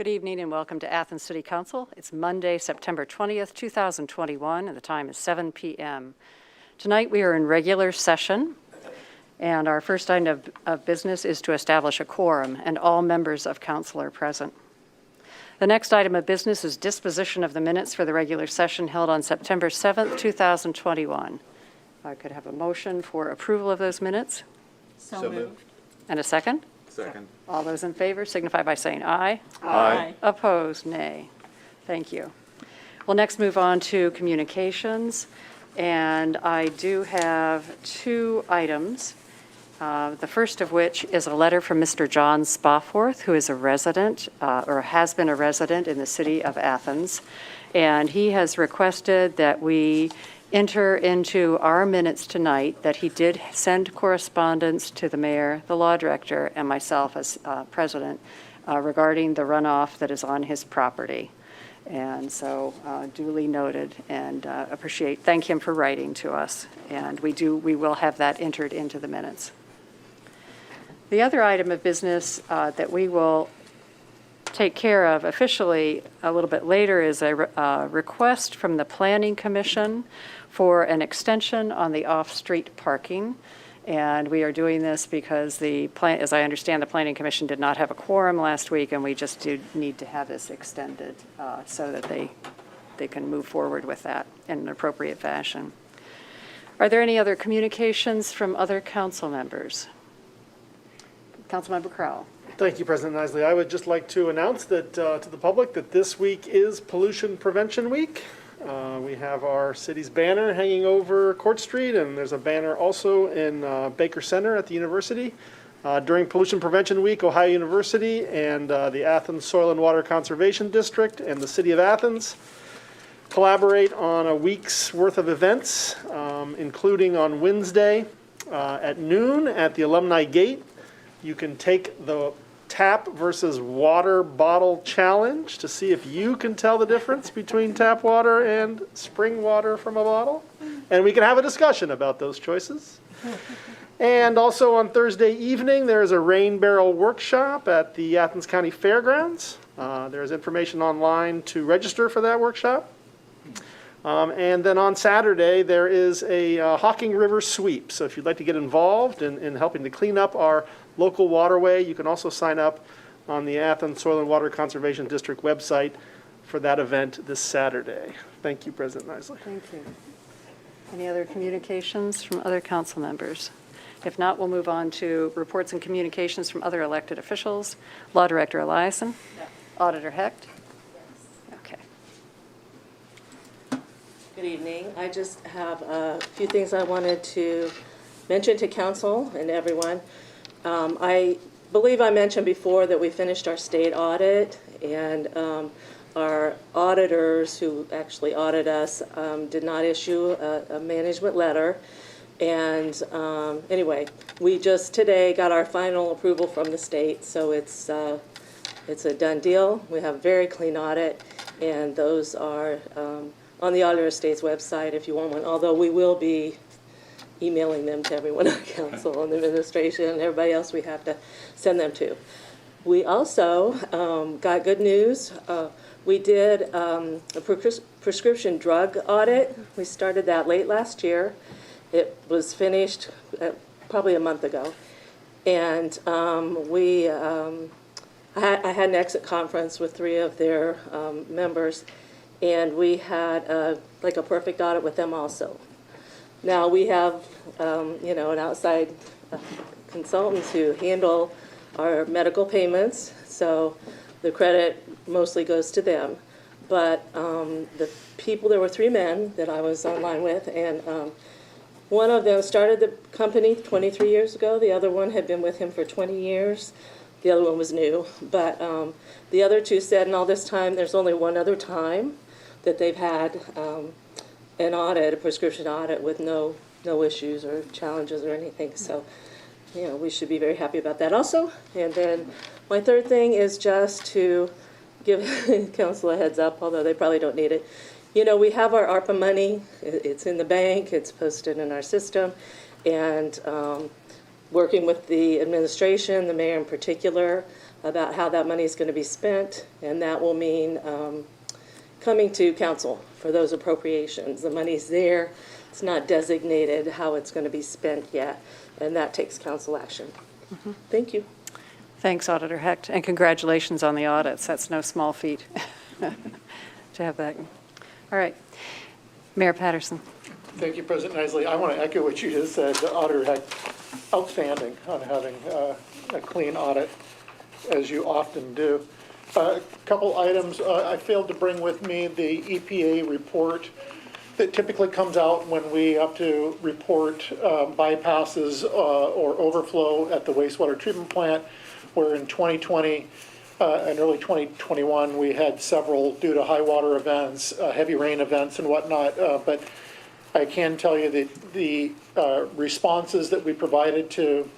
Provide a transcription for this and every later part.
Good evening and welcome to Athens City Council. It's Monday, September 20th, 2021, and the time is 7 p.m. Tonight we are in regular session, and our first item of business is to establish a quorum, and all members of council are present. The next item of business is disposition of the minutes for the regular session held on September 7th, 2021. If I could have a motion for approval of those minutes. So moved. And a second? Second. All those in favor signify by saying aye. Aye. Opposed, nay. Thank you. We'll next move on to communications, and I do have two items. The first of which is a letter from Mr. John Spoffworth, who is a resident, or has been a resident in the city of Athens, and he has requested that we enter into our minutes tonight that he did send correspondence to the mayor, the law director, and myself as president regarding the runoff that is on his property. And so duly noted, and thank him for writing to us. And we will have that entered into the minutes. The other item of business that we will take care of officially a little bit later is a request from the Planning Commission for an extension on the off-street parking. And we are doing this because as I understand, the Planning Commission did not have a quorum last week, and we just do need to have this extended so that they can move forward with that in an appropriate fashion. Are there any other communications from other council members? Councilmember Crowell. Thank you, President Isley. I would just like to announce that to the public that this week is Pollution Prevention Week. We have our city's banner hanging over Court Street, and there's a banner also in Baker Center at the university. During Pollution Prevention Week, Ohio University and the Athens Soil and Water Conservation District and the City of Athens collaborate on a week's worth of events, including on Wednesday at noon at the Alumni Gate. You can take the tap versus water bottle challenge to see if you can tell the difference between tap water and spring water from a bottle. And we can have a discussion about those choices. And also on Thursday evening, there's a rain barrel workshop at the Athens County Fairgrounds. There's information online to register for that workshop. And then on Saturday, there is a Hocking River sweep. So if you'd like to get involved in helping to clean up our local waterway, you can also sign up on the Athens Soil and Water Conservation District website for that event this Saturday. Thank you, President Isley. Thank you. Any other communications from other council members? If not, we'll move on to reports and communications from other elected officials. Law Director Eliason? Yes. Auditor Hecht? Yes. Okay. Good evening. I just have a few things I wanted to mention to council and everyone. I believe I mentioned before that we finished our state audit, and our auditors who actually audit us did not issue a management letter. And anyway, we just today got our final approval from the state, so it's a done deal. We have a very clean audit, and those are on the Auditor State's website if you want one, although we will be emailing them to everyone on council and the administration and everybody else we have to send them to. We also got good news. We did a prescription drug audit. We started that late last year. It was finished probably a month ago. And I had an exit conference with 3 of their members, and we had like a perfect audit with them also. Now we have, an outside consultants who handle our medical payments, so the credit mostly goes to them. But the people, there were 3 men that I was online with, and one of them started the company 23 years ago. The other one had been with him for 20 years. The other one was new. But the other 2 said in all this time, there's only one other time that they've had an audit, a prescription audit, with no issues or challenges or anything. So, we should be very happy about that also. And then my third thing is just to give council a heads up, although they probably don't need it. We have our ARPA money. It's in the bank. It's posted in our system. And working with the administration, the mayor in particular, about how that money is going to be spent, and that will mean coming to council for those appropriations. The money's there. It's not designated how it's going to be spent yet, and that takes council action. Thank you. Thanks, Auditor Hecht, and congratulations on the audits. That's no small feat to have that. All right. Mayor Patterson. Thank you, President Isley. I want to echo what you just said. The Auditor Hecht, outstanding on having a clean audit, as you often do. A couple items. I failed to bring with me the EPA report that typically comes out when we have to report bypasses or overflow at the wastewater treatment plant, where in 2020 and early 2021, we had several due to high water events, heavy rain events and whatnot. But I can tell you that the responses that we provided to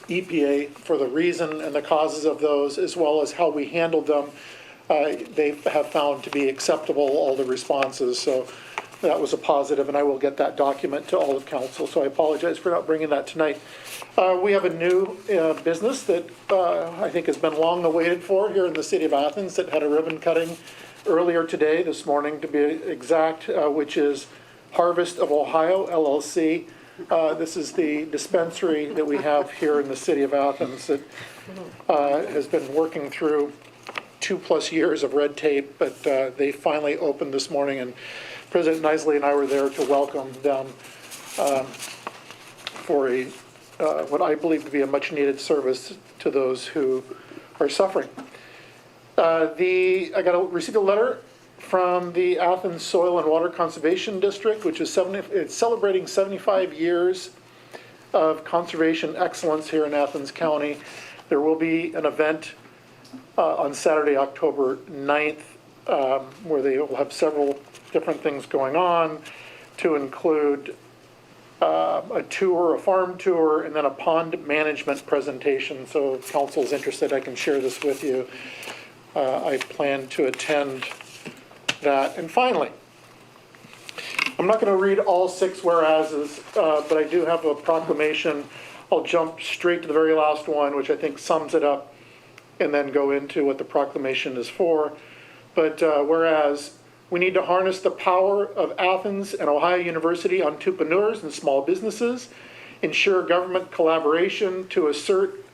EPA for the reason and the causes of those, as well as how we handled them, they have found to be acceptable, all the responses. So that was a positive, and I will get that document to all of council. So I apologize for not bringing that tonight. We have a new business that I think has been long awaited for here in the city of Athens, that had a ribbon cutting earlier today, this morning to be exact, which is Harvest of Ohio, LLC. This is the dispensary that we have here in the city of Athens that has been working through 2+ years of red tape, but they finally opened this morning, and President Isley and I were there to welcome them for a what I believe to be a much-needed service to those who are suffering. Received a letter from the Athens Soil and Water Conservation District, which is it's celebrating 75 years of conservation excellence here in Athens County. There will be an event on Saturday, October 9th, where they will have several different things going on, to include a tour, a farm tour, and then a pond management presentation. So if council's interested, I can share this with you. I plan to attend that. And finally, I'm not going to read all 6 whereases, but I do have a proclamation. I'll jump straight to the very last one, which I think sums it up, and then go into what the proclamation is for. But whereas we need to harness the power of Athens and Ohio University entrepreneurs and small businesses, ensure government collaboration to assert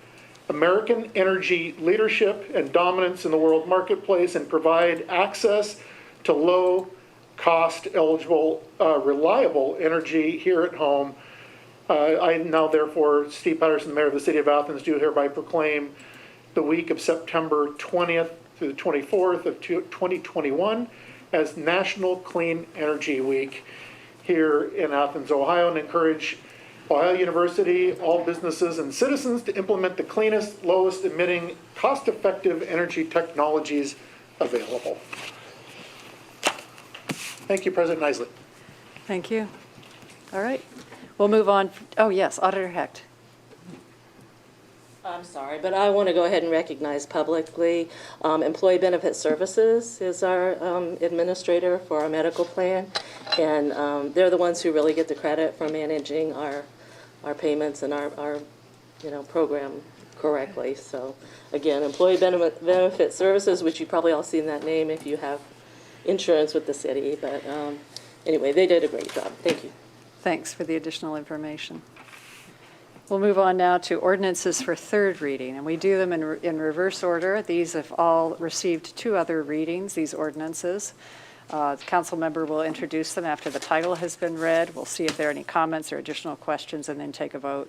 American energy leadership and dominance in the world marketplace, and provide access to low-cost, eligible, reliable energy here at home. I now, therefore, Steve Patterson, Mayor of the City of Athens, do hereby proclaim the week of September 20th through the 24th of 2021 as National Clean Energy Week here in Athens, Ohio, and encourage Ohio University, all businesses and citizens to implement the cleanest, lowest emitting, cost-effective energy technologies available. Thank you, President Isley. Thank you. All right. We'll move on. Oh, yes, Auditor Hecht. I'm sorry, but I want to go ahead and recognize publicly Employee Benefit Services is our administrator for our medical plan, and they're the ones who really get the credit for managing our payments and our program correctly. So again, Employee Benefit Services, which you probably all seen that name if you have insurance with the city, but anyway, they did a great job. Thank you. Thanks for the additional information. We'll move on now to ordinances for 3rd reading, and we do them in reverse order. These have all received 2 other readings, these ordinances. The council member will introduce them after the title has been read. We'll see if there are any comments or additional questions, and then take a vote.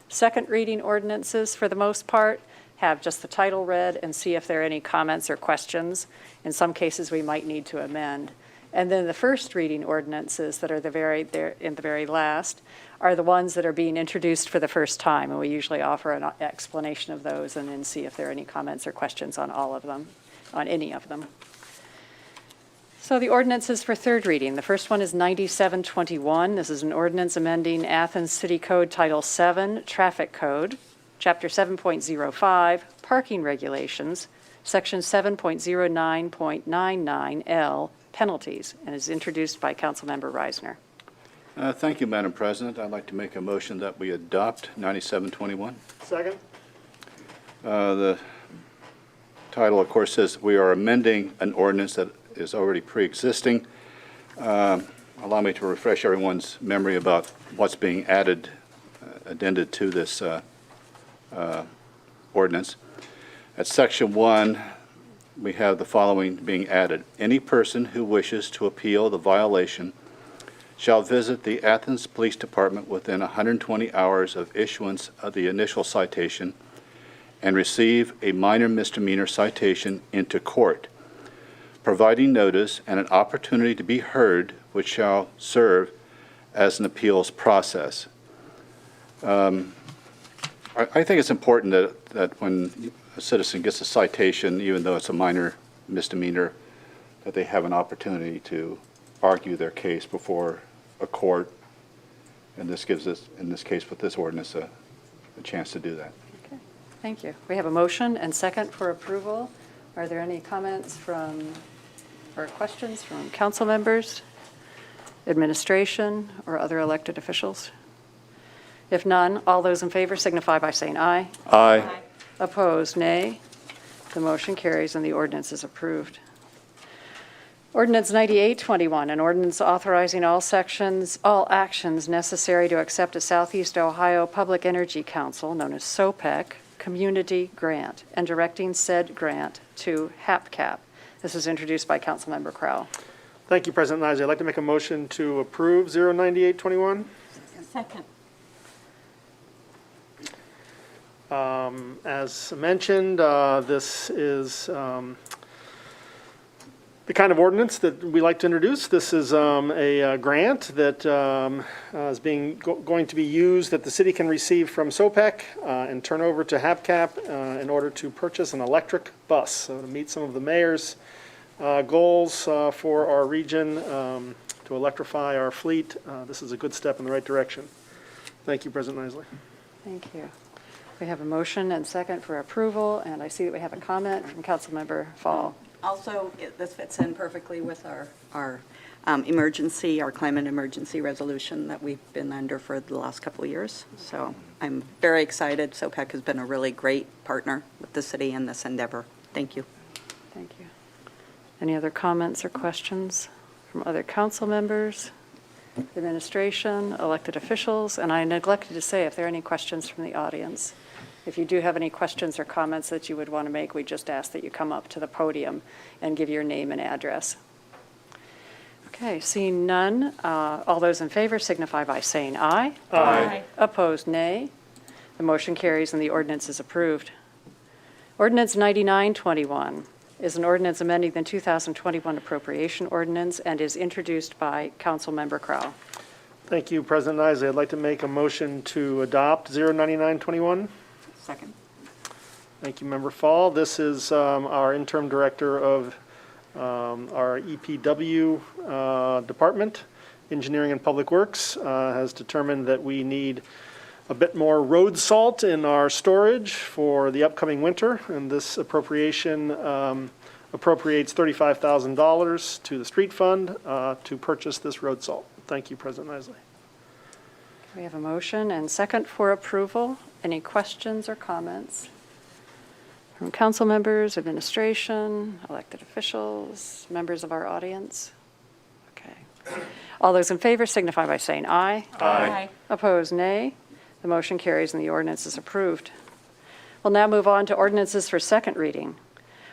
2nd reading ordinances, for the most part, have just the title read and see if there are any comments or questions. In some cases, we might need to amend. And then the 1st reading ordinances that are in the very last are the ones that are being introduced for the first time, and we usually offer an explanation of those and then see if there are any comments or questions on all of them, on any of them. So the ordinances for 3rd reading. The first one is 9721. This is an ordinance amending Athens City Code Title 7, Traffic Code, Chapter 7.05, Parking Regulations, Section 7.09.99L, Penalties, and is introduced by Councilmember Reisner. Thank you, Madam President. I'd like to make a motion that we adopt 9721. Second? The title, of course, says we are amending an ordinance that is already pre-existing. Allow me to refresh everyone's memory about what's being added, addended to this ordinance. At Section 1, we have the following being added. Any person who wishes to appeal the violation shall visit the Athens Police Department within 120 hours of issuance of the initial citation and receive a minor misdemeanor citation into court, providing notice and an opportunity to be heard, which shall serve as an appeals process. I think it's important that when a citizen gets a citation, even though it's a minor misdemeanor, that they have an opportunity to argue their case before a court, and this gives us, in this case with this ordinance, a chance to do that. Okay, thank you. We have a motion and second for approval. Are there any comments from, or questions from council members, administration, or other elected officials? If none, all those in favor signify by saying aye. Aye. Opposed, nay. The motion carries and the ordinance is approved. Ordinance 9821, an ordinance authorizing all actions necessary to accept a Southeast Ohio Public Energy Council, known as SOPEC, community grant, and directing said grant to HAPCAP. This is introduced by Councilmember Crowell. Thank you, President Nysel. I'd like to make a motion to approve 09821. Second. As mentioned, this is the kind of ordinance that we like to introduce. This is a grant that is going to be used, that the city can receive from SOPEC and turn over to HAPCAP in order to purchase an electric bus. So to meet some of the mayor's goals for our region to electrify our fleet, this is a good step in the right direction. Thank you, President Nysel. Thank you. We have a motion and second for approval, and I see that we have a comment from Councilmember Fall. Also, this fits in perfectly with our emergency, our climate emergency resolution that we've been under for the last couple of years. So I'm very excited. SOPEC has been a really great partner with the city in this endeavor. Thank you. Thank you. Any other comments or questions from other council members, administration, elected officials? And I neglected to say, if there are any questions from the audience, if you do have any questions or comments that you would want to make, we just ask that you come up to the podium and give your name and address. Okay, seeing none, all those in favor signify by saying aye. Aye. Opposed, nay. The motion carries and the ordinance is approved. Ordinance 9921 is an ordinance amending the 2021 appropriation ordinance and is introduced by Councilmember Crowell. Thank you, President Nysel. I'd like to make a motion to adopt 09921. Second. Thank you, Member Fall. This is our interim director of our EPW department, Engineering and Public Works, has determined that we need a bit more road salt in our storage for the upcoming winter, and this appropriation appropriates $35,000 to the street fund to purchase this road salt. Thank you, President Nysel. We have a motion and second for approval. Any questions or comments from council members, administration, elected officials, members of our audience? Okay. All those in favor signify by saying aye. Aye. Opposed, nay. The motion carries and the ordinance is approved. We'll now move on to ordinances for second reading.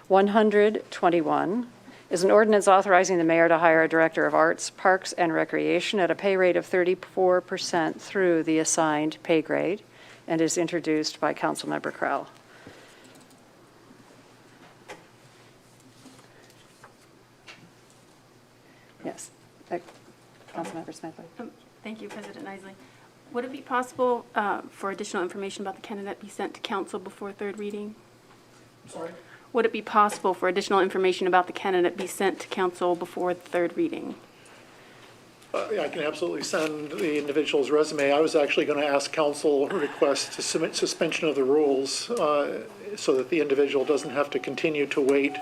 121 is an ordinance authorizing the mayor to hire a director of arts, parks, and recreation at a pay rate of 34% through the assigned pay grade, and is introduced by Councilmember Crowell. Yes. Councilmember Smedley. Thank you, President Nysel. Would it be possible for additional information about the candidate be sent to council before third reading? Sorry? Would it be possible for additional information about the candidate be sent to council before third reading? Yeah, I can absolutely send the individual's resume. I was actually going to ask council request to submit suspension of the rules so that the individual doesn't have to continue to wait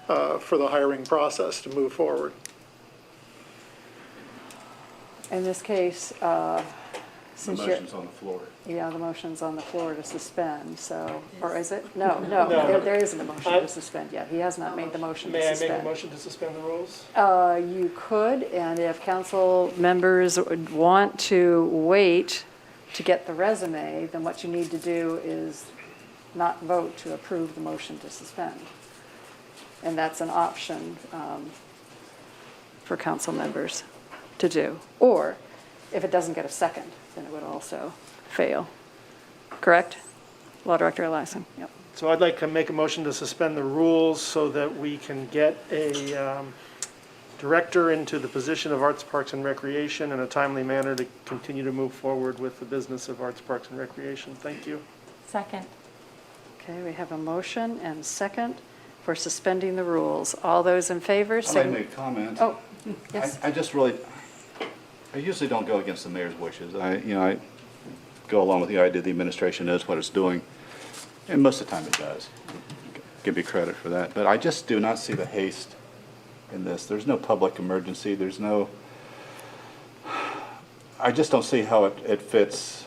for the hiring process to move forward. In this case, The since you're, motion's on the floor. yeah, the motion's on the floor to suspend, so, or is it? No, there isn't a motion to suspend yet. He has not made the motion to May I make suspend. a motion to suspend the rules? You could, and if council members would want to wait to get the resume, then what you need to do is not vote to approve the motion to suspend. And that's an option for council members to do. Or if it doesn't get a second, then it would also fail. Correct? Law Director Eliason, yep. So I'd like to make a motion to suspend the rules so that we can get a director into the position of Arts, Parks, and Recreation in a timely manner to continue to move forward with the business of Arts, Parks, and Recreation. Thank you. Second. Okay, we have a motion and second for suspending the rules. All those in favor, I'd like to make a comment. Oh, yes. I just really, I usually don't go against the mayor's wishes. I go along with the idea the administration knows what it's doing, and most of the time it does. Give you credit for that. But I just do not see the haste in this. There's no public emergency. There's no, I just don't see how it fits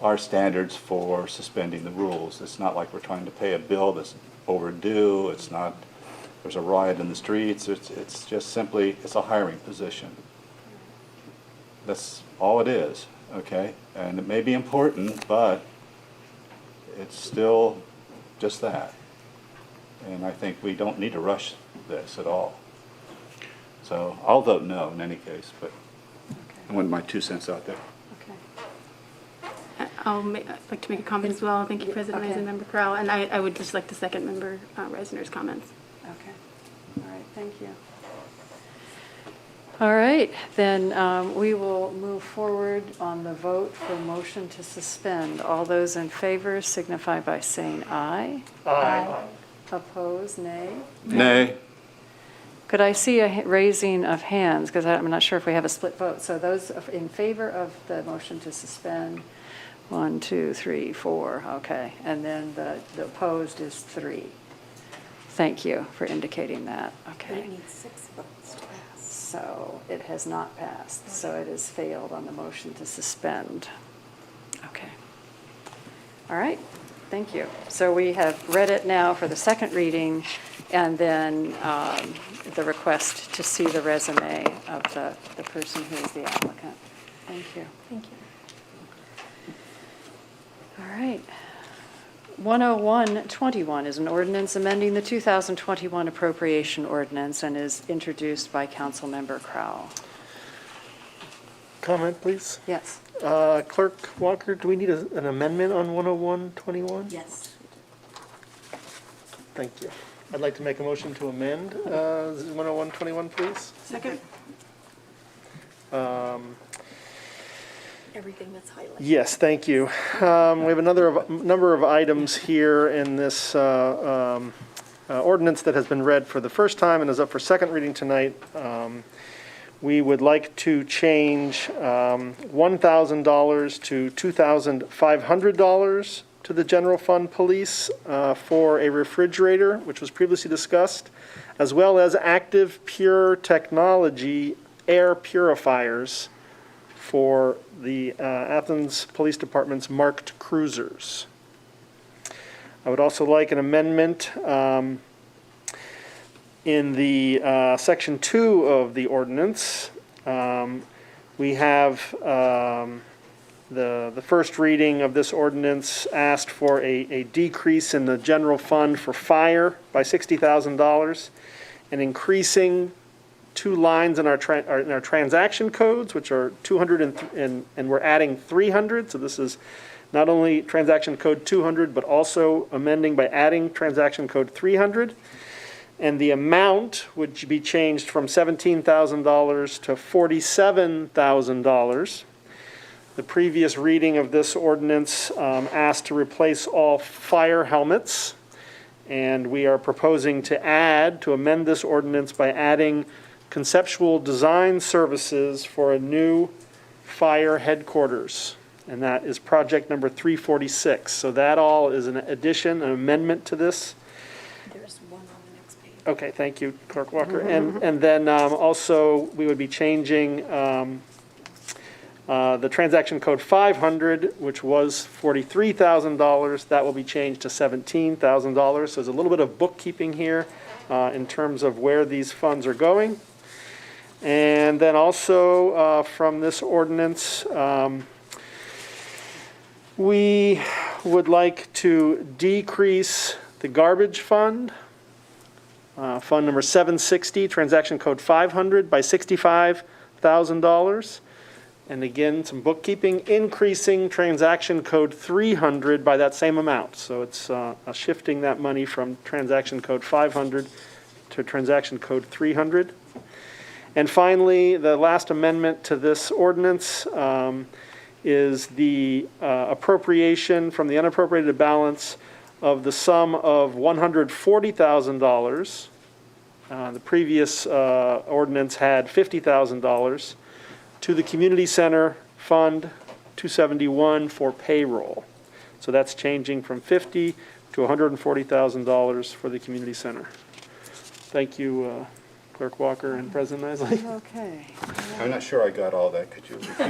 our standards for suspending the rules. It's not like we're trying to pay a bill that's overdue. It's not, there's a riot in the streets. It's just simply, it's a hiring position. That's all it is, okay? And it may be important, but it's still just that. And I think we don't need to rush this at all. So I'll vote no in any case, but I want my 2 cents out there. Okay. I'd like to make a comment as well. Thank you, President Okay. Eisen, Member Crowell, and I would just like to second Member Reisner's comments. Okay. All right, thank you. All right, then we will move forward on the vote for motion to suspend. All those in favor signify by saying aye. Aye. Oppose, nay. Nay. Could I see a raising of hands? Because I'm not sure if we have a split vote. So those in favor of the motion to suspend, 1, 2, 3, 4, okay. And then the opposed is 3. Thank you for indicating that, okay. It needs 6 votes to pass. So it has not passed, so it has failed on the motion to suspend. Okay. All right, thank you. So we have read it now for the second reading, and then the request to see the resume of the person who is the applicant. Thank you. Thank you. All right. 10121 is an ordinance amending the 2021 appropriation ordinance and is introduced by Councilmember Crowell. Comment, please. Yes. Clerk Walker, do we need an amendment on 10121? Yes. Thank you. I'd like to make a motion to amend 10121, please. Second. Everything that's highlighted. Yes, thank you. We have number of items here in this ordinance that has been read for the first time and is up for second reading tonight. We would like to change $1,000 to $2,500 to the general fund police for a refrigerator, which was previously discussed, as well as active pure technology air purifiers for the Athens Police Department's marked cruisers. I would also like an amendment in the section 2 of the ordinance. We have the first reading of this ordinance asked for a decrease in the general fund for fire by $60,000 and increasing 2 lines in our transaction codes, which are 200 and we're adding 300. So this is not only transaction code 200, but also amending by adding transaction code 300. And the amount would be changed from $17,000 to $47,000. The previous reading of this ordinance asked to replace all fire helmets. And we are proposing to amend this ordinance by adding conceptual design services for a new fire headquarters. And that is project number 346. So that all is an addition, an amendment to this. There's one on the next page. Okay, thank you, Clerk Walker. And then also, we would be changing The transaction code 500, which was $43,000, that will be changed to $17,000. So there's a little bit of bookkeeping here in terms of where these funds are going. And then also from this ordinance, we would like to decrease the garbage fund, fund number 760, transaction code 500, by $65,000. And again, some bookkeeping, increasing transaction code 300 by that same amount. So it's shifting that money from transaction code 500 to transaction code 300. And finally, the last amendment to this ordinance is the appropriation from the unappropriated balance of the sum of $140,000. The previous ordinance had $50,000 to the Community Center Fund 271 for payroll. So that's changing from $50,000 to $140,000 for the Community Center. Thank you, Clerk Walker and President Isley. Okay. I'm not sure I got all that. Could you repeat?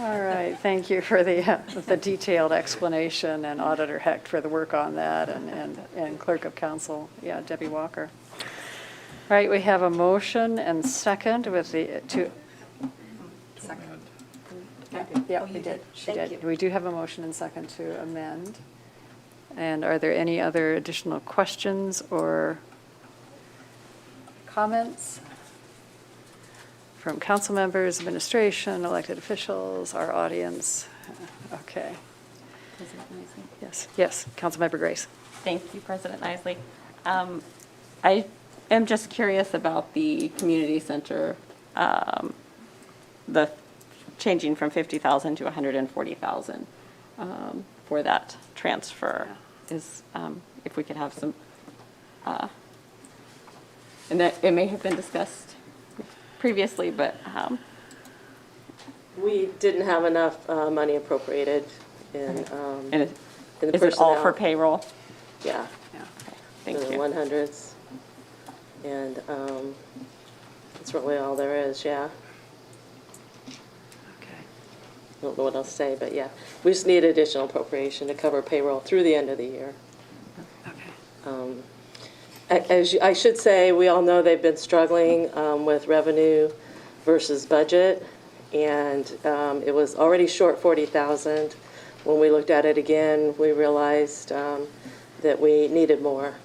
All right, thank you for the detailed explanation, and Auditor Hecht for the work on that, and Clerk of Council, yeah, Debbie Walker. All right, we have a motion and second with the, to. Second. Yeah, we did, she did. We do have a motion and second to amend. And are there any other additional questions or comments from council members, administration, elected officials, our audience? Okay. President Isley. Yes, Councilmember Grace. Thank you, President Isley. I am just curious about the community center, the changing from 50,000 to 140,000 for that transfer. Is if we could have some, and that it may have been discussed previously, but We didn't have enough money appropriated in and the is it all for personnel. payroll? Yeah, Thank the you. 100s. And that's really all there is, yeah. Okay. I don't know what else to say, but yeah. We just need additional appropriation to cover payroll through the end of the year. Okay. I should say, we all know they've been struggling with revenue versus budget, and it was already short 40,000. When we looked at it again, we realized that we needed more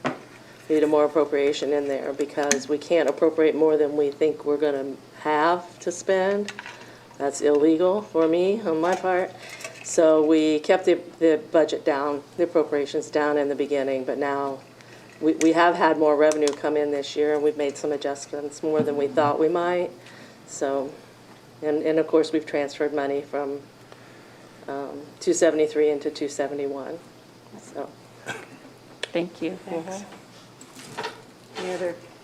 appropriation in there, because we can't appropriate more than we think we're going to have to spend. That's illegal for me, on my part. So we kept the budget down, the appropriations down in the beginning, but now we have had more revenue come in this year, and we've made some adjustments, more than we thought we might. So, and of course, we've transferred money from 273 into 271, so. Thank you. Thanks.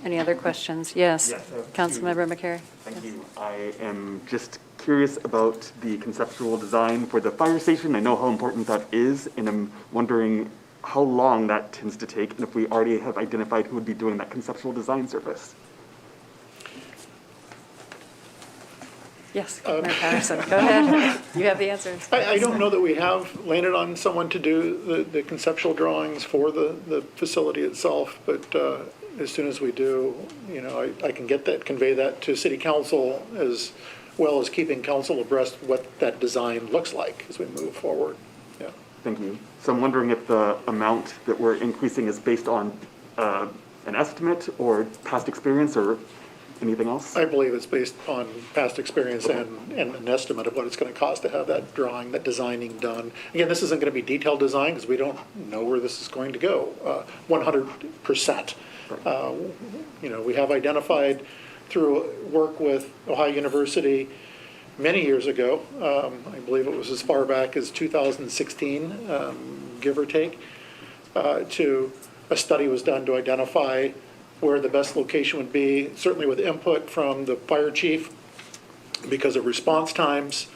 Any other questions? Yes. Yes, I have Councilmember McCary. Thank you. I am just curious about the conceptual design for the fire station. I know how important that is, and I'm wondering how long that tends to take, and if we already have identified who would be doing that conceptual design service. Yes, Mayor Patterson, go ahead. You have the answers. I don't know that we have landed on someone to do the conceptual drawings for the facility itself, but as soon as we do, you know, I can convey that to city council, as well as keeping council abreast what that design looks like as we move forward. Yeah. Thank you. So I'm wondering if the amount that we're increasing is based on an estimate or past experience or anything else? I believe it's based on past experience and an estimate of what it's going to cost to have that drawing, that designing done. Again, this isn't going to be detailed design because we don't know where this is going to go 100%. You know, we have identified through work with Ohio University many years ago, I believe it was as far back as 2016, give or take, to a study was done to identify where the best location would be, certainly with input from the fire chief because of response times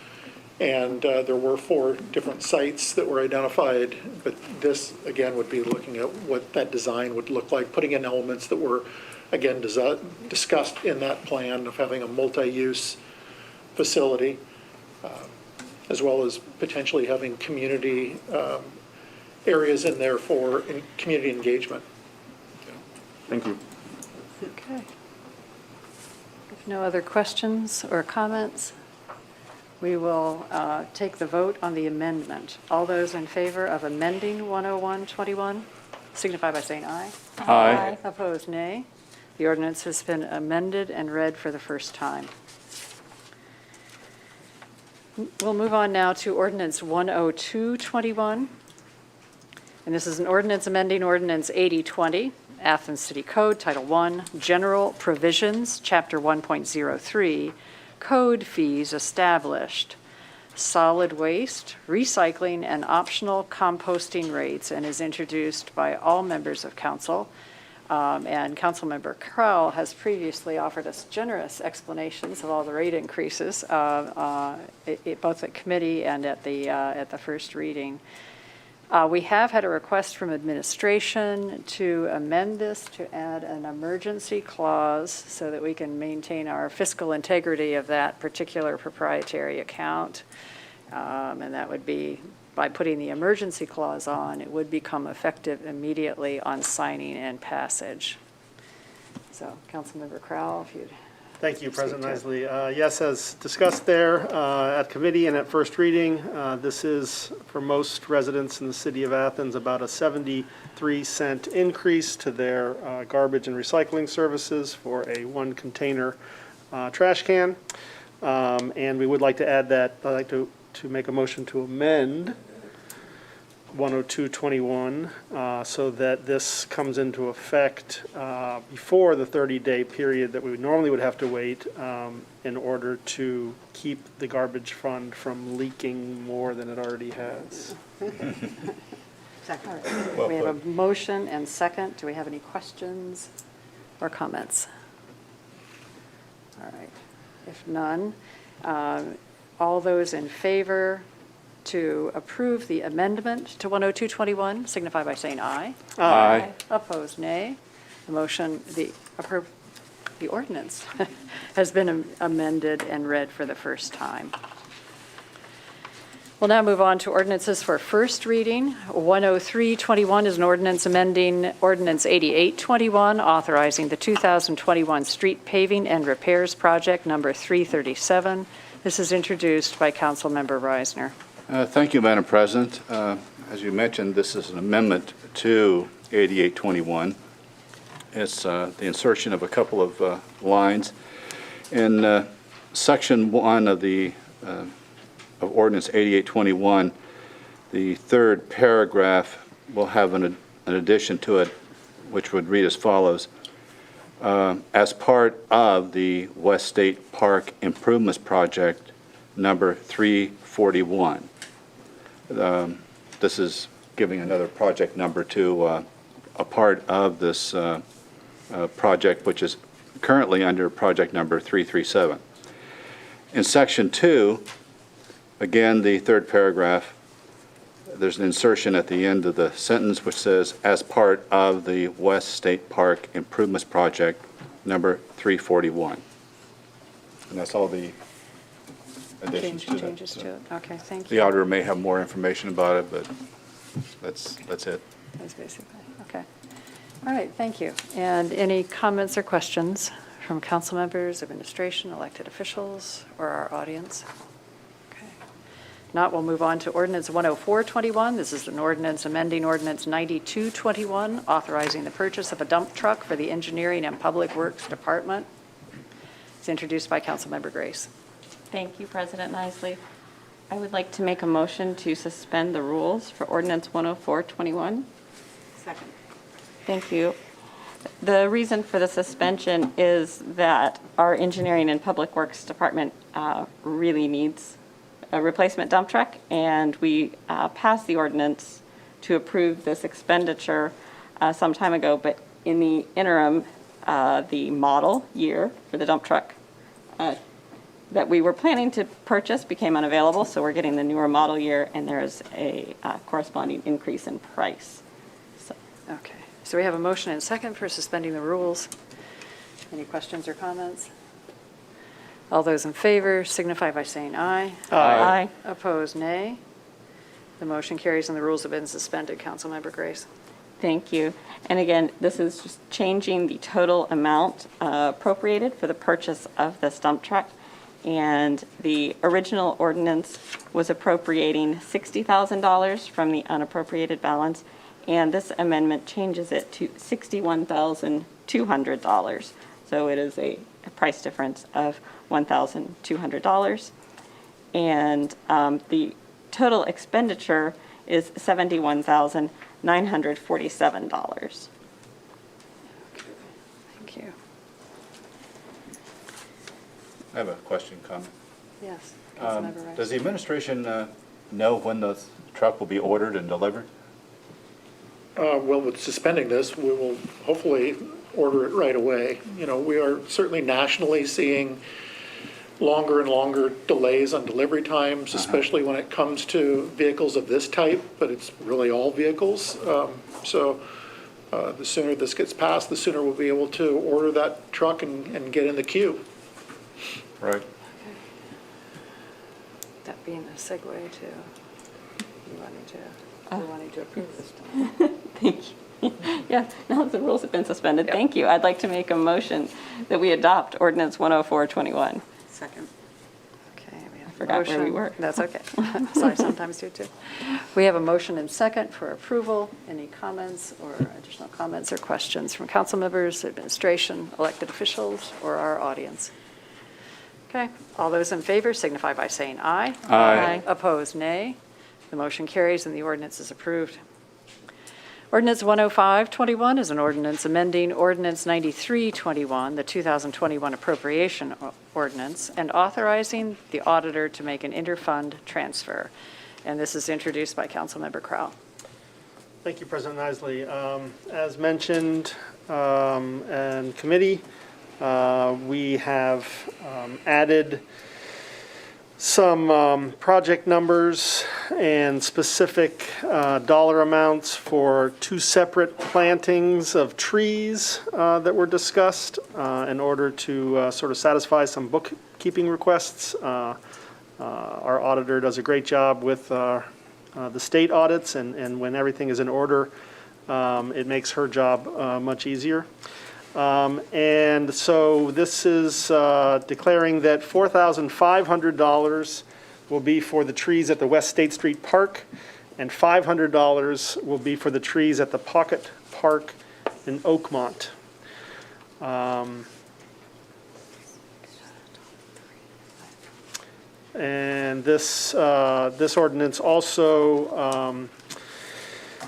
And there were 4 different sites that were identified, but this, again, would be looking at what that design would look like, putting in elements that were, again, discussed in that plan of having a multi-use facility, as well as potentially having community areas in there for community engagement. Thank you. Okay. If no other questions or comments, we will take the vote on the amendment. All those in favor of amending 101-21 signify by saying aye. Aye. Opposed, nay. The ordinance has been amended and read for the first time. We'll move on now to ordinance 102-21. And this is an ordinance amending ordinance 8020, Athens City Code, Title I, General Provisions, Chapter 1.03, Code Fees Established, Solid Waste, Recycling, and Optional Composting Rates, and is introduced by all members of council. And Councilmember Crowell has previously offered us generous explanations of all the rate increases, both at committee and at the first reading. We have had a request from administration to amend this to add an emergency clause so that we can maintain our fiscal integrity of that particular proprietary account. And that would be, by putting the emergency clause on, it would become effective immediately on signing and passage. So, Councilmember Crowell, if you'd. Thank you, President Isley. Yes, as discussed there at committee and at first reading, this is, for most residents in the city of Athens, about a 73-cent increase to their garbage and recycling services for a 1-container trash can. And we would like to add that, I'd like to make a motion to amend 102-21 so that this comes into effect before the 30-day period that we normally would have to wait in order to keep the garbage fund from leaking more than it already has. Well, we have a motion and second. Do we have any questions or comments? All right. If none, all those in favor to approve the amendment to 102-21 signify by saying aye. Aye. Opposed, nay. The motion, the ordinance has been amended and read for the first time. We'll now move on to ordinances for first reading. 103-21 is an ordinance amending Ordinance 88-21, authorizing the 2021 street paving and repairs project number 337. This is introduced by Councilmember Reisner. Thank you, Madam President. As you mentioned, this is an amendment to 8821. It's the insertion of a couple of lines. In Section 1 of Ordinance 8821, the third paragraph will have an addition to it, which would read as follows. As part of the West State Park Improvements Project number 341. This is giving another project number to a part of this project, which is currently under project number 337. In Section 2, again, the third paragraph, there's an insertion at the end of the sentence which says, as part of the West State Park Improvements Project number 341. And that's all the additions to it. Changes to it. Okay, thank The you. auditor may have more information about it, but that's it. That's basically, okay. All right, thank you. And any comments or questions from council members, administration, elected officials, or our audience? Okay. Not, we'll move on to ordinance 104-21. This is an ordinance amending ordinance 92-21, authorizing the purchase of a dump truck for the Engineering and Public Works Department. It's introduced by Councilmember Grace. Thank you, President Isley. I would like to make a motion to suspend the rules for ordinance 104-21. Second. Thank you. The reason for the suspension is that our Engineering and Public Works Department really needs a replacement dump truck, and we passed the ordinance to approve this expenditure some time ago, but in the interim, the model year for the dump truck that we were planning to purchase became unavailable, so we're getting the newer model year, and there's a corresponding increase in price. So, Okay, so we have a motion and a second for suspending the rules. Any questions or comments? All those in favor signify by saying aye. Aye. Opposed, nay. The motion carries and the rules have been suspended. Councilmember Grace. Thank you. And again, this is just changing the total amount appropriated for the purchase of this dump truck. And the original ordinance was appropriating $60,000 from the unappropriated balance, and this amendment changes it to $61,200. So it is a price difference of $1,200. And the total expenditure is $71,947. Thank you. I have a question, comment. Yes, Councilmember Rice. Does the administration know when the truck will be ordered and delivered? Well, with suspending this, we will hopefully order it right away. You know, we are certainly nationally seeing longer and longer delays on delivery times, especially when it comes to vehicles of this type, but it's really all vehicles. So the sooner this gets passed, the sooner we'll be able to order that truck and get in the queue. Right. That being a segue to you wanting to approve this tonight. Thank you. Yes, now that the rules have been suspended, thank you. I'd like to make a motion that we adopt Ordinance 10421. Second. Okay, we have a forgot where we motion. were. That's okay. Sorry, sometimes do too. We have a motion and second for approval. Any comments or additional comments or questions from council members, administration, elected officials, or our audience? Okay, all those in favor signify by saying aye. Aye. Opposed, nay. The motion carries and the ordinance is approved. Ordinance 10521 is an ordinance amending Ordinance 9321, the 2021 appropriation ordinance, and authorizing the auditor to make an interfund transfer. And this is introduced by Councilmember Crowell. Thank you, President Isley. As mentioned in committee, we have added some project numbers and specific dollar amounts for two separate plantings of trees that were discussed in order to sort of satisfy some bookkeeping requests. Our auditor does a great job with the state audits, and when everything is in order, it makes her job much easier. And so this is declaring that $4,500 will be for the trees at the West State Street Park, and $500 will be for the trees at the Pocket Park in Oakmont. And this ordinance also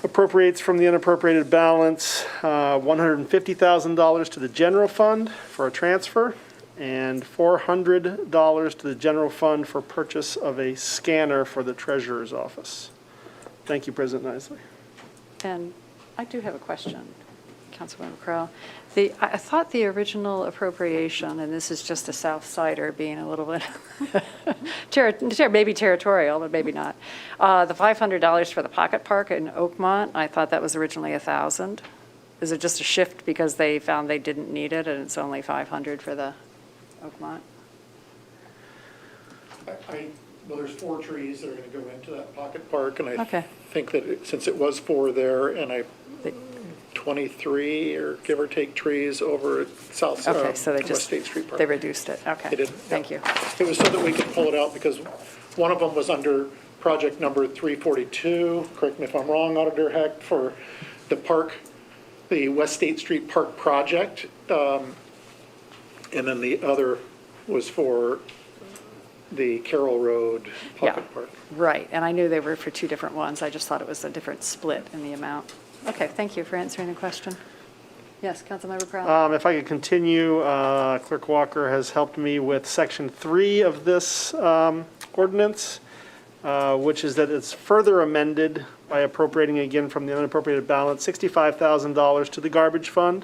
appropriates from the unappropriated balance $150,000 to the general fund for a transfer and $400 to the general fund for purchase of a scanner for the treasurer's office. Thank you, President Isley. And I do have a question, Councilmember Crowell. I thought the original appropriation, and this is just a South Sider being a little bit maybe territorial, but maybe not. The $500 for the Pocket Park in Oakmont, I thought that was originally $1,000. Is it just a shift because they found they didn't need it and it's only $500 for the Oakmont? Well, there's 4 trees that are going to go into that Pocket Park, and I Okay. think that since it was 4 there, and 23 or give or take trees over at South Okay, so they West just, State Street Park. they reduced it. They Okay, didn't, thank you. It was so that we could pull it out because one of them was under project number 342, correct me if I'm wrong, Auditor Heck, for the park, the West State Street Park project. And then the other was for the Carroll Road Pocket Yeah. Park. Right, and I knew they were for 2 different ones. I just thought it was a different split in the amount. Okay, thank you for answering the question. Yes, Councilmember Crowell. If I could continue, Clerk Walker has helped me with Section 3 of this ordinance, which is that it's further amended by appropriating again from the unappropriated balance $65,000 to the garbage fund,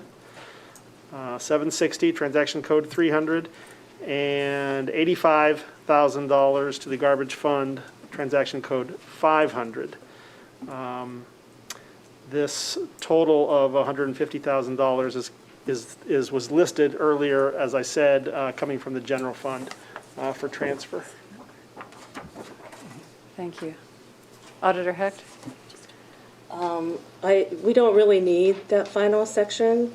760, transaction code 300, and $85,000 to the garbage fund, transaction code 500. This total of $150,000 was listed earlier, as I said, coming from the general fund for transfer. Thank you. Auditor Hecht? We don't really need that final section.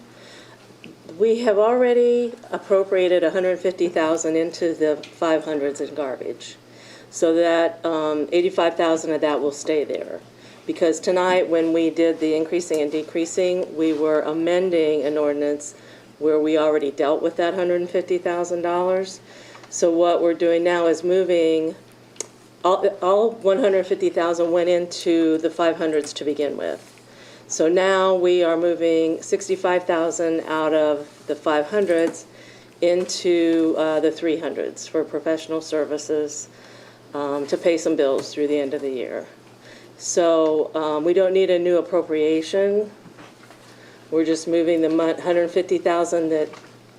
We have already appropriated $150,000 into the 500s in garbage. So that $85,000 of that will stay there. Because tonight, when we did the increasing and decreasing, we were amending an ordinance where we already dealt with that $150,000. So what we're doing now is moving, all $150,000 went into the 500s to begin with. So now we are moving $65,000 out of the 500s into the 300s for professional services to pay some bills through the end of the year. So we don't need a new appropriation. We're just moving the $150,000 that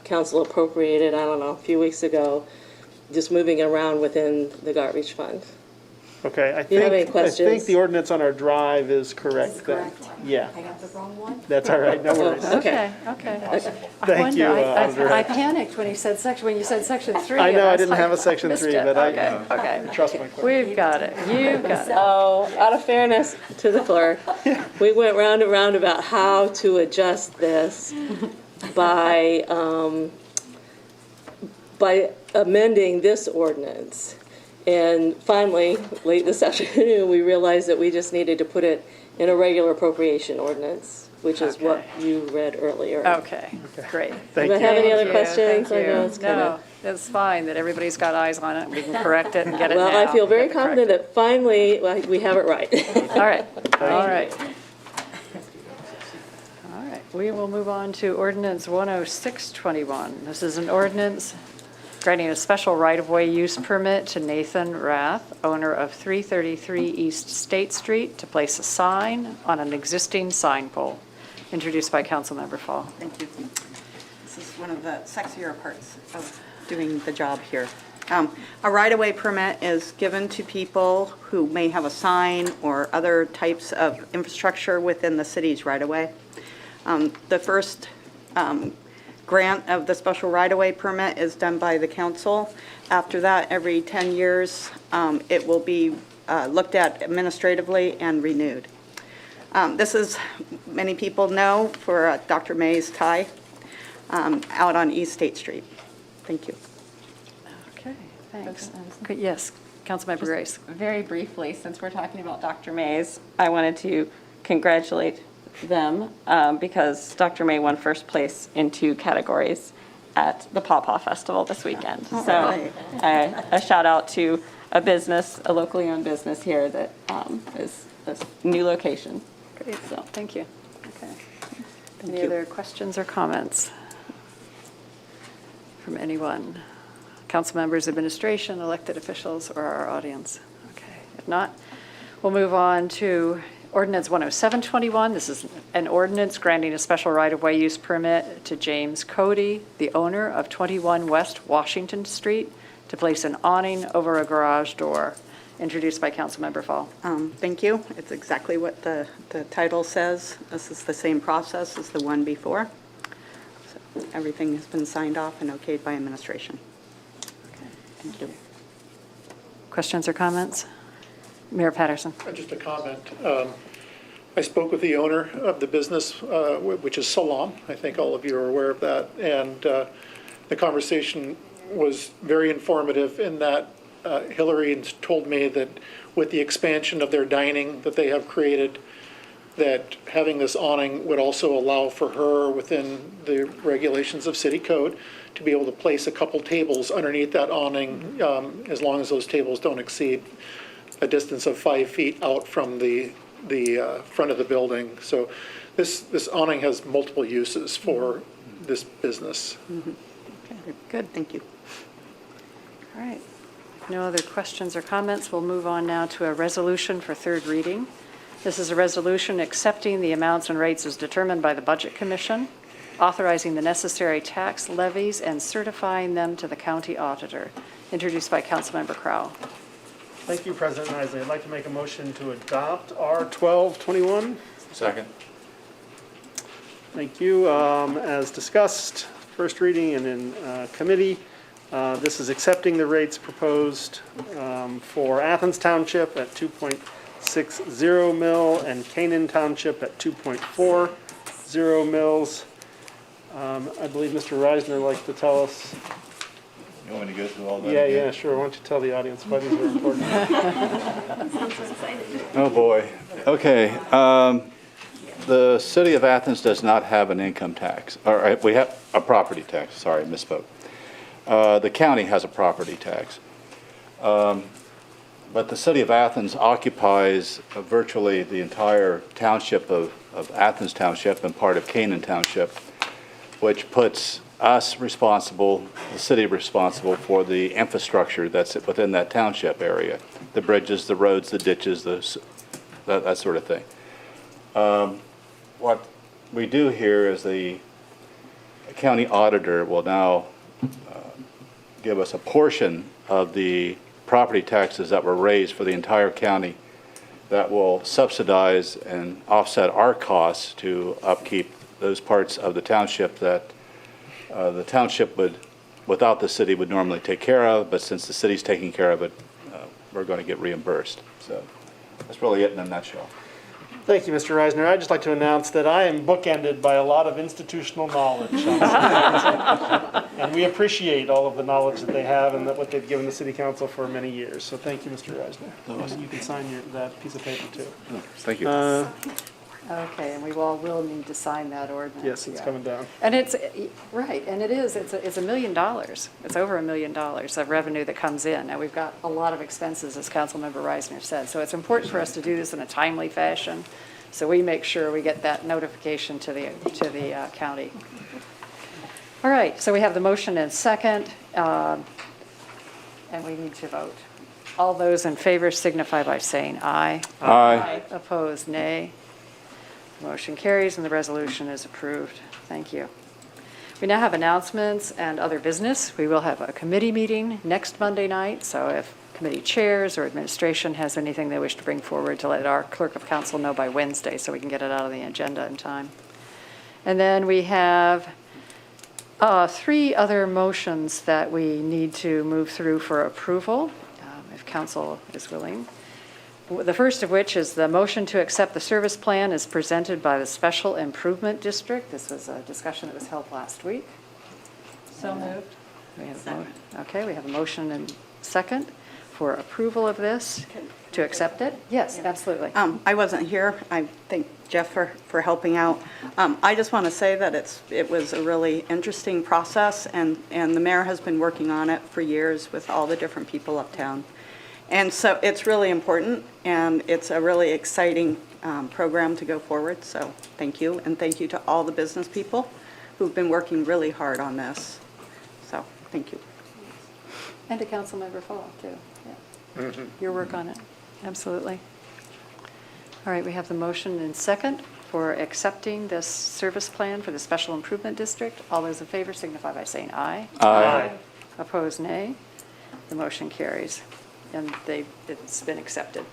council appropriated, I don't know, a few weeks ago, just moving it around within the garbage fund. Okay, I Do you have any think questions? the ordinance on our drive is correct then. Yeah. I got the wrong one? That's all right, no worries. Okay, okay. Thank you, Auditor. I panicked when you said section 3. I know, and I was didn't like, have a section missed 3, it. but Okay, okay. trust my clerk. We've got it. You've got it. So, out of fairness to the clerk, we went round and round about how to adjust this by amending this ordinance. And finally, late this afternoon, we realized that we just needed to put it in a regular appropriation ordinance, which is what you read earlier. Okay, great. Thank Do I you. have any other Thank you, questions? thank I know you. it's kind No, of. it's fine that everybody's got eyes on it. We can correct it and get it now. Well, I feel very Get it confident corrected. that finally we have it right. All right, all right. All right, we will move on to ordinance 10621. This is an ordinance granting a special right-of-way use permit to Nathan Rath, owner of 333 East State Street, to place a sign on an existing sign pole. Introduced by Councilmember Fall. Thank you. This is one of the sexier parts of doing the job here. A right-of-way permit is given to people who may have a sign or other types of infrastructure within the city's right-of-way. The first grant of the special right-of-way permit is done by the council. After that, every 10 years, it will be looked at administratively and renewed. This is, many people know, for Dr. May's tie out on East State Street. Thank you. Okay, thanks. Good, yes, Councilmember Grace. Very briefly, since we're talking about Dr. May's, I wanted to congratulate them because Dr. May won first place in 2 categories at the Paw Paw Festival this weekend. So a shout out to a business, a locally owned business here that is a new location. Great, so, thank you. Okay. Any other questions or comments from anyone? Council members, administration, elected officials, or our audience? Okay, if not, we'll move on to Ordinance 10721. This is an ordinance granting a special right-of-way use permit to James Cody, the owner of 21 West Washington Street, to place an awning over a garage door. Introduced by Councilmember Fall. Thank you. It's exactly what the title says. This is the same process as the one before. So everything has been signed off and okayed by administration. Thank you. Questions or comments? Mayor Patterson. Just a comment. I spoke with the owner of the business, which is Salon. I think all of you are aware of that. And the conversation was very informative in that Hillary told me that with the expansion of their dining that they have created, that having this awning would also allow for her, within the regulations of city code, to be able to place a couple tables underneath that awning, as long as those tables don't exceed a distance of 5 feet out from the front of the building. So this awning has multiple uses for this business. Okay, good. Thank you. All right. If no other questions or comments, we'll move on now to a resolution for third reading. This is a resolution accepting the amounts and rates as determined by the Budget Commission. authorizing the necessary tax levies and certifying them to the county auditor, introduced by Councilmember Crowe. Thank you, President Isley. I'd like to make a motion to adopt R-1221. Second. Thank you. As discussed, first reading and in committee, this is accepting the rates proposed for Athens Township at 2.60 mil and Canaan Township at 2.40 mils. I believe Mr. Reisner likes to tell us. You want me to go through all that? Yeah, again? yeah, sure. Why don't you tell the audience why these are important? I'm so excited. Oh, boy. Okay. The city of Athens does not have an income tax, or we have a property tax, sorry, misspoke. The county has a property tax. But the city of Athens occupies virtually the entire township of Athens Township and part of Canaan Township, which puts us responsible, the city responsible for the infrastructure that's within that township area, the bridges, the roads, the ditches, that sort of thing. What we do here is the county auditor will now give us a portion of the property taxes that were raised for the entire county that will subsidize and offset our costs to upkeep those parts of the township that the township would, without the city, would normally take care of, but since the city's taking care of it, we're going to get reimbursed. So that's really it in a nutshell. Thank you, Mr. Reisner. I'd just like to announce that I am bookended by a lot of institutional knowledge. And we appreciate all of the knowledge that they have and that what they've given the city council for many years. So thank you, Mr. Reisner. And you can sign that piece of paper too. Thank you. Okay, and we all will need to sign that ordinance. Yes, it's yeah. coming down. And it's, right, and it's $1 million. It's over $1 million of revenue that comes in. Now, we've got a lot of expenses, as Councilmember Reisner said, so it's important for us to do this in a timely fashion, so we make sure we get that notification to the county. All right, so we have the motion and second, and we need to vote. All those in favor signify by saying aye. Aye. Opposed, nay. Motion carries and the resolution is approved. Thank you. We now have announcements and other business. We will have a committee meeting next Monday night, so if committee chairs or administration has anything they wish to bring forward, to let our clerk of council know by Wednesday so we can get it out of the agenda in time. And then we have 3 other motions that we need to move through for approval, if council is willing. The first of which is the motion to accept the service plan as presented by the Special Improvement District. This was a discussion that was held last week. So moved. Okay, we have a motion and second for approval of this, to accept it. Yes, absolutely. I wasn't here. I thank Jeff for helping out. I just want to say that it was a really interesting process, and the mayor has been working on it for years with all the different people uptown. And so it's really important, and it's a really exciting program to go forward, so thank you. And thank you to all the business people who've been working really hard on this. So, thank you. And to Councilmember Fall, too. Yeah. Your work on it, absolutely. All right, we have the motion and second for accepting this service plan for the Special Improvement District. All those in favor signify by saying aye. Aye. Opposed, nay. The motion carries, and it's been accepted.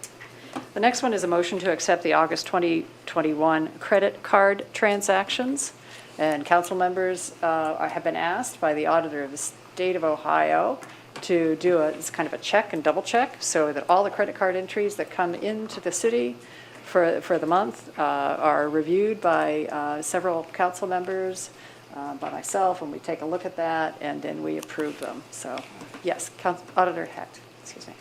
The next one is a motion to accept the August 2021 credit card transactions. And council members have been asked by the auditor of the state of Ohio to do it's kind of a check and double check, so that all the credit card entries that come into the city for the month are reviewed by several council members, by myself, and we take a look at that, and then we approve them. So, yes, Auditor Hecht, excuse me.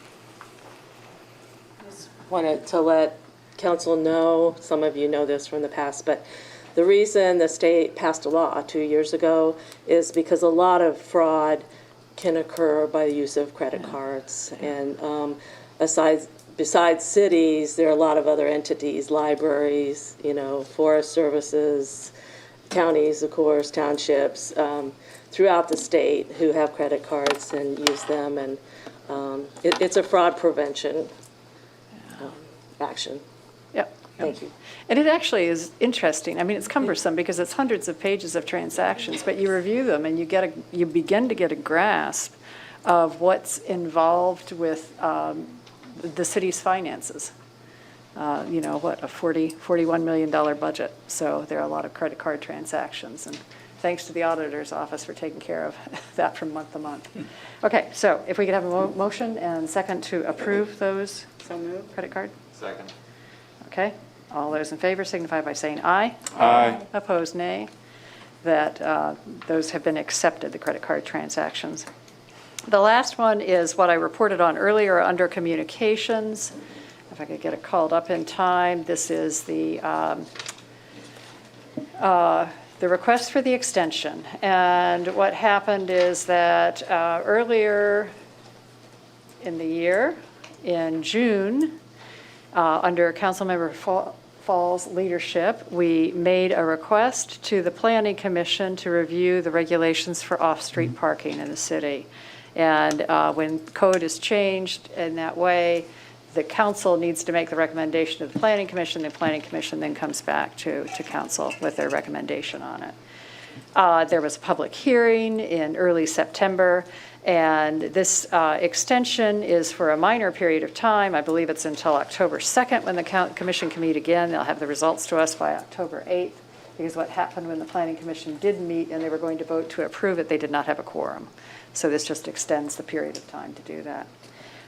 Wanted to let council know, some of you know this from the past, but the reason the state passed a law 2 years ago is because a lot of fraud can occur by the use of credit cards. And besides cities, there are a lot of other entities, libraries, forest services, counties, of course, townships, throughout the state who have credit cards and use them. And it's a fraud prevention action. Yep, Thank you. And it actually is interesting. I mean, it's cumbersome because it's hundreds of pages of transactions, but you review them and you begin to get a grasp of what's involved with the city's finances. You know, what, a $41 million budget. So there are a lot of credit card transactions. And thanks to the auditor's office for taking care of that from month to month. Okay, so if we could have a motion and second to approve those credit card? Second. Okay, all those in favor signify by saying aye. Aye. Opposed, nay. That those have been accepted, the credit card transactions. The last one is what I reported on earlier under communications. If I could get it called up in time, this is the request for the extension. And what happened is that earlier in the year, in June, under Councilmember Fall's leadership, we made a request to the Planning Commission to review the regulations for off-street parking in the city. And when code is changed in that way, the council needs to make the recommendation to the Planning Commission. The Planning Commission then comes back to council with their recommendation on it. There was a public hearing in early September, and this extension is for a minor period of time. I believe it's until October 2nd when the commission can meet again. They'll have the results to us by October 8th, because what happened when the Planning Commission did meet and they were going to vote to approve it, they did not have a quorum. So this just extends the period of time to do that.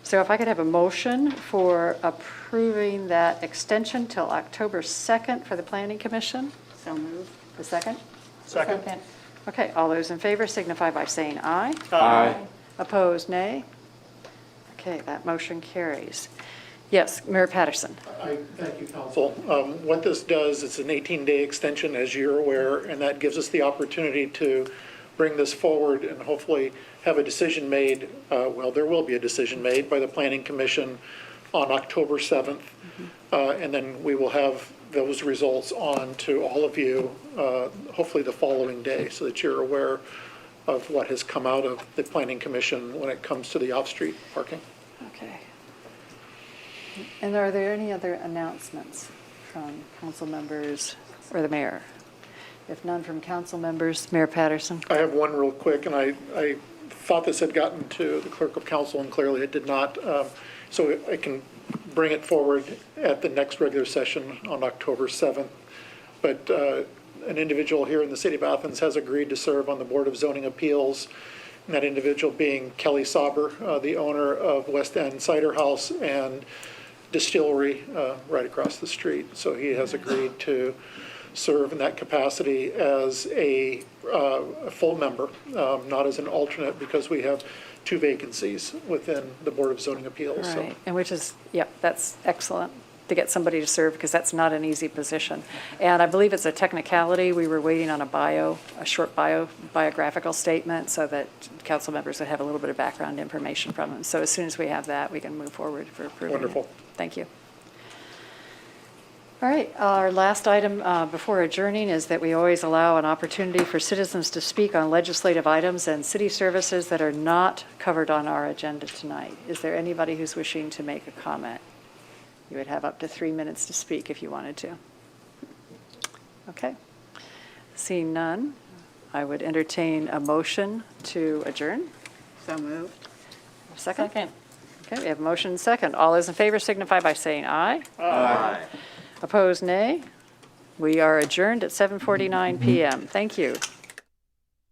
So if I could have a motion for approving that extension till October 2nd for the Planning Commission? So moved. The second? Second. Okay, all those in favor signify by saying aye. Aye. Opposed, nay. Okay, that motion carries. Yes, Mayor Patterson. Thank you, Council. What this does, it's an 18-day extension, as you're aware, and that gives us the opportunity to bring this forward and hopefully have a decision made, well, there will be a decision made by the Planning Commission on October 7th. And then we will have those results on to all of you, hopefully the following day, so that you're aware of what has come out of the Planning Commission when it comes to the off-street parking. Okay. And are there any other announcements from council members or the mayor? If none from council members, Mayor Patterson. I have one real quick, and I thought this had gotten to the clerk of council, and clearly it did not. So I can bring it forward at the next regular session on October 7th. But an individual here in the city of Athens has agreed to serve on the Board of Zoning Appeals, and that individual being Kelly Sauber, the owner of West End Cider House and Distillery right across the street. So he has agreed to serve in that capacity as a full member, not as an alternate, because we have 2 vacancies within the Board of Zoning Appeals. So Right, and which is, yep, that's excellent to get somebody to serve, because that's not an easy position. And I believe it's a technicality. We were waiting on a short biographical statement so that council members would have a little bit of background information from him. So as soon as we have that, we can move forward for approving it. Wonderful. Thank you. All right, our last item before adjourning is that we always allow an opportunity for citizens to speak on legislative items and city services that are not covered on our agenda tonight. Is there anybody who's wishing to make a comment? You would have up to 3 minutes to speak if you wanted to. Okay. Seeing none, I would entertain a motion to adjourn. So moved. Second? Okay, we have a motion and second. All those in favor signify by saying aye. Aye. Opposed, nay. We are adjourned at 7:49 PM. Thank you.